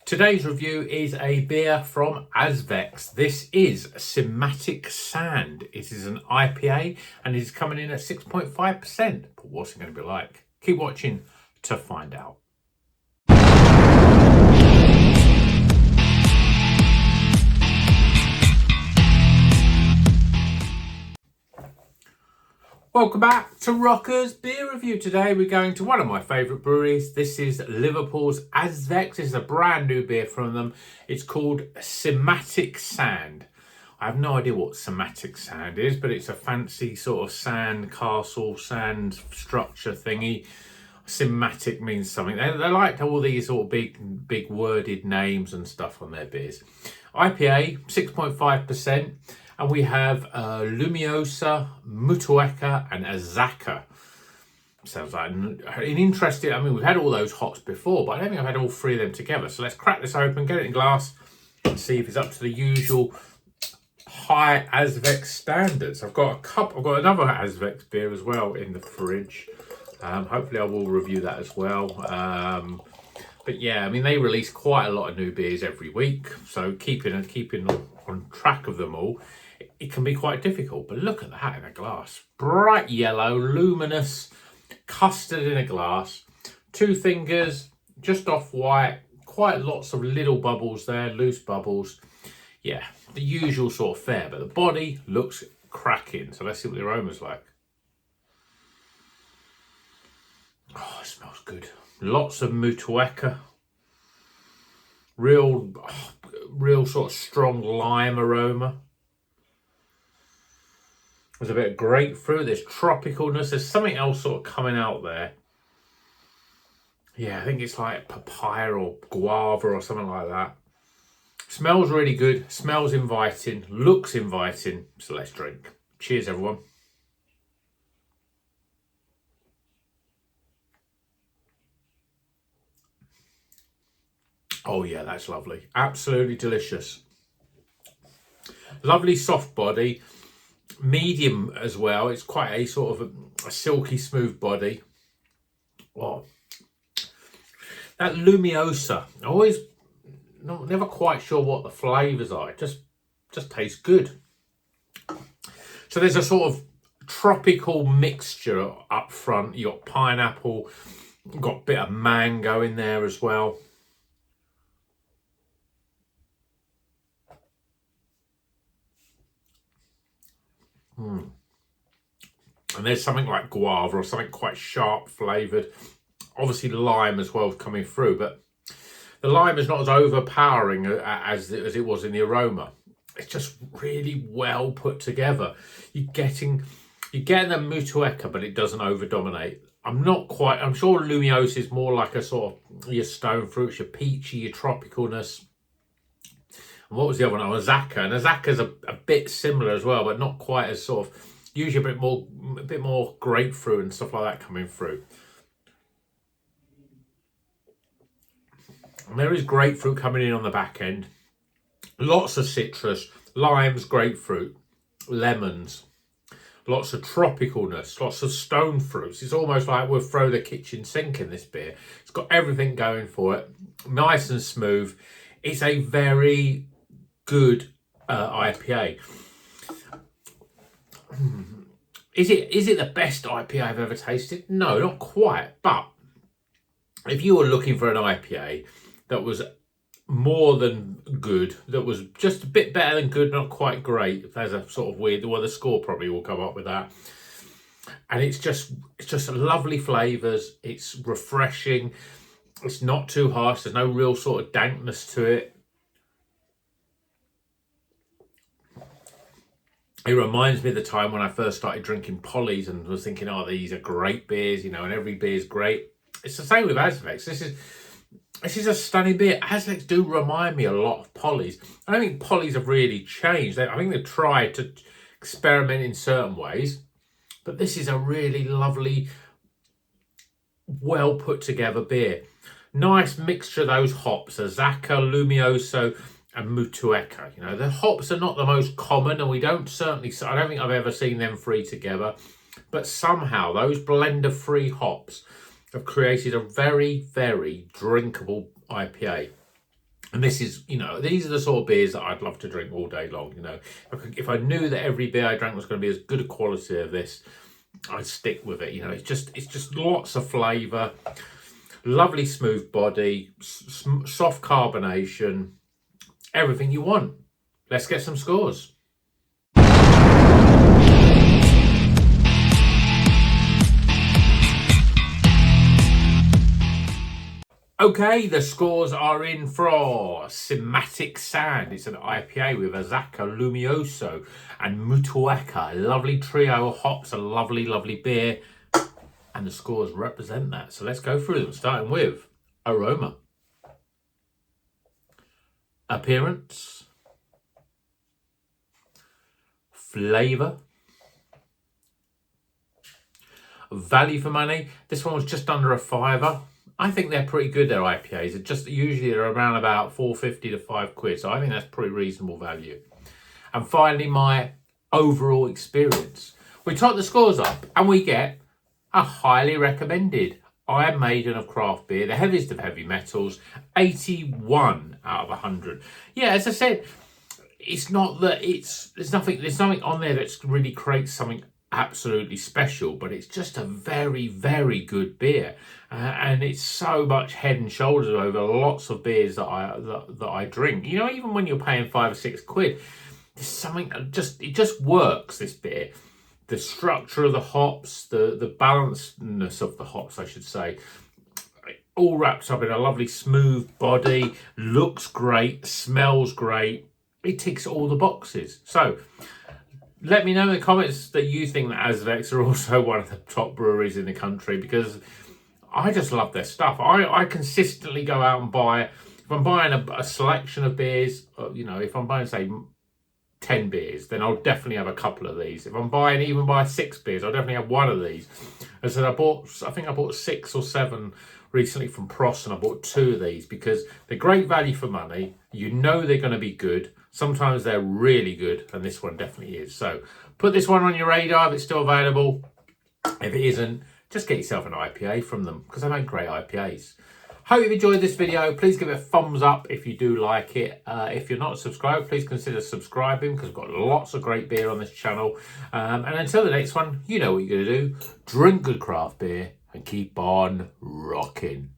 Today's review is a beer from Azvex. This is Cymatic Sand. It is an IPA and it is coming in at 6.5%. But what's it going to be like? Keep watching to find out. Welcome back to Rocker's Beer Review. Today we're going to one of my favourite breweries. This is Liverpool's Azvex. This is a brand new beer from them. It's called Cymatic Sand. I have no idea what Cymatic Sand is, but it's a fancy sort of sand castle, sand structure thingy. Cymatic means something. They like all these sort of big worded names and stuff on their beers. IPA, 6.5%. And we have Luminosa, Mutueka and Azaka. Sounds like an interesting... I mean, we've had all those hops before, but I don't think I've had all three of them together. So let's crack this open, get it in glass, and see if it's up to the usual high Azvex standards. I've got another Azvex beer as well in the fridge. Hopefully I will review that as well. But yeah, I mean, they release quite a lot of new beers every week. So keeping on track of them all, it can be quite difficult. But look at that in a glass. Bright yellow, luminous, custard in a glass. 2 fingers, just off white. Quite lots of little bubbles there, loose bubbles. Yeah, the usual sort of fare. But the body looks cracking. So let's see what the aroma's like. Oh, it smells good. Lots of Mutueka. Real sort of strong lime aroma. There's a bit of grapefruit, there's tropicalness, there's something else sort of coming out there. Yeah, I think it's like papaya or guava or something like that. Smells really good, smells inviting, looks inviting. So let's drink. Cheers, everyone. Oh yeah, that's lovely. Absolutely delicious. Lovely soft body. Medium as well. It's quite a sort of a silky smooth body. Oh, that Luminosa. Never quite sure what the flavours are. It just tastes good. So there's a sort of tropical mixture up front. You got pineapple, got a bit of mango in there as well. And there's something like guava or something quite sharp flavoured. Obviously lime as well is coming through, but the lime is not as overpowering as it was in the aroma. It's just really well put together. You're getting the Mutueka, but it doesn't over-dominate. I'm sure Luminosa is more like a sort of your stone fruits, your peachy, your tropicalness. And what was the other one? Azaka. And Azaka's a bit similar as well, but not quite as sort of... Usually a bit more grapefruit and stuff like that coming through. And there is grapefruit coming in on the back end. Lots of citrus, limes, grapefruit, lemons. Lots of tropicalness, lots of stone fruits. It's almost like we'll throw the kitchen sink in this beer. It's got everything going for it. Nice and smooth. It's a very good IPA. Is it the best IPA I've ever tasted? No, not quite. But if you were looking for an IPA that was more than good, that was just a bit better than good, not quite great, there's a sort of weird, well, the score probably will come up with that. And it's just lovely flavours. It's refreshing. It's not too harsh. There's no real sort of dankness to it. It reminds me of the time when I first started drinking Polly's and was thinking, oh, these are great beers, you know, and every beer is great. It's the same with Azvex. This is a stunning beer. Azvex do remind me a lot of Polly's. I don't think Polly's have really changed. I think they've tried to experiment in certain ways, but this is a really lovely, well put together beer. Nice mixture of those hops, Azaka, Luminosa, and Mutueka. You know, the hops are not the most common, and I don't think I've ever seen them 3 together, but somehow those blender-free hops have created a very, very drinkable IPA. And this is, you know, these are the sort of beers that I'd love to drink all day long. You know, if I knew that every beer I drank was going to be as good a quality of this, I'd stick with it. You know, it's just lots of flavour, lovely smooth body, soft carbonation, everything you want. Let's get some scores. Okay, the scores are in for Cymatic Sand. It's an IPA with Azvex, Lumioso and Mutueka. A lovely trio of hops, a lovely, lovely beer. And the scores represent that. So let's go through them, starting with aroma, appearance, flavour, value for money. This one was just under a £5. I think they're pretty good, their IPAs. Usually they're around about £4.50 to £5. So I think that's pretty reasonable value. And finally, my overall experience. We top the scores up and we get a highly recommended Iron Maiden of craft beer, the heaviest of heavy metals, 81 out of 100. Yeah, as I said, it's not that there's nothing on there that's really creates something absolutely special, but it's just a very, very good beer, and it's so much head and shoulders over lots of beers that I drink. You know, even when you're paying £5 or £6, there's something it just works. This beer, the structure of the hops, the balancedness of the hops, I should say, all wraps up in a lovely smooth body. Looks great, smells great. It ticks all the boxes. So let me know in the comments that you think that Azvex are also one of the top breweries in the country, because I just love their stuff. I consistently go out and buy, if I'm buying a selection of beers, you know, if I'm buying, say, 10 beers, then I'll definitely have a couple of these. If I'm buying 6 beers, I'll definitely have one of these. And so I think I bought 6 or 7 recently from Pross, and I bought 2 of these because they're great value for money. You know they're going to be good. Sometimes they're really good, and this one definitely is. So put this one on your radar if it's still available. If it isn't, just get yourself an IPA from them, because they make great IPAs. Hope you've enjoyed this video. Please give it a thumbs up if you do like it. If you're not subscribed, please consider subscribing, because we've got lots of great beer on this channel. And until the next one, you know what you're going to do. Drink good craft beer and keep on rocking.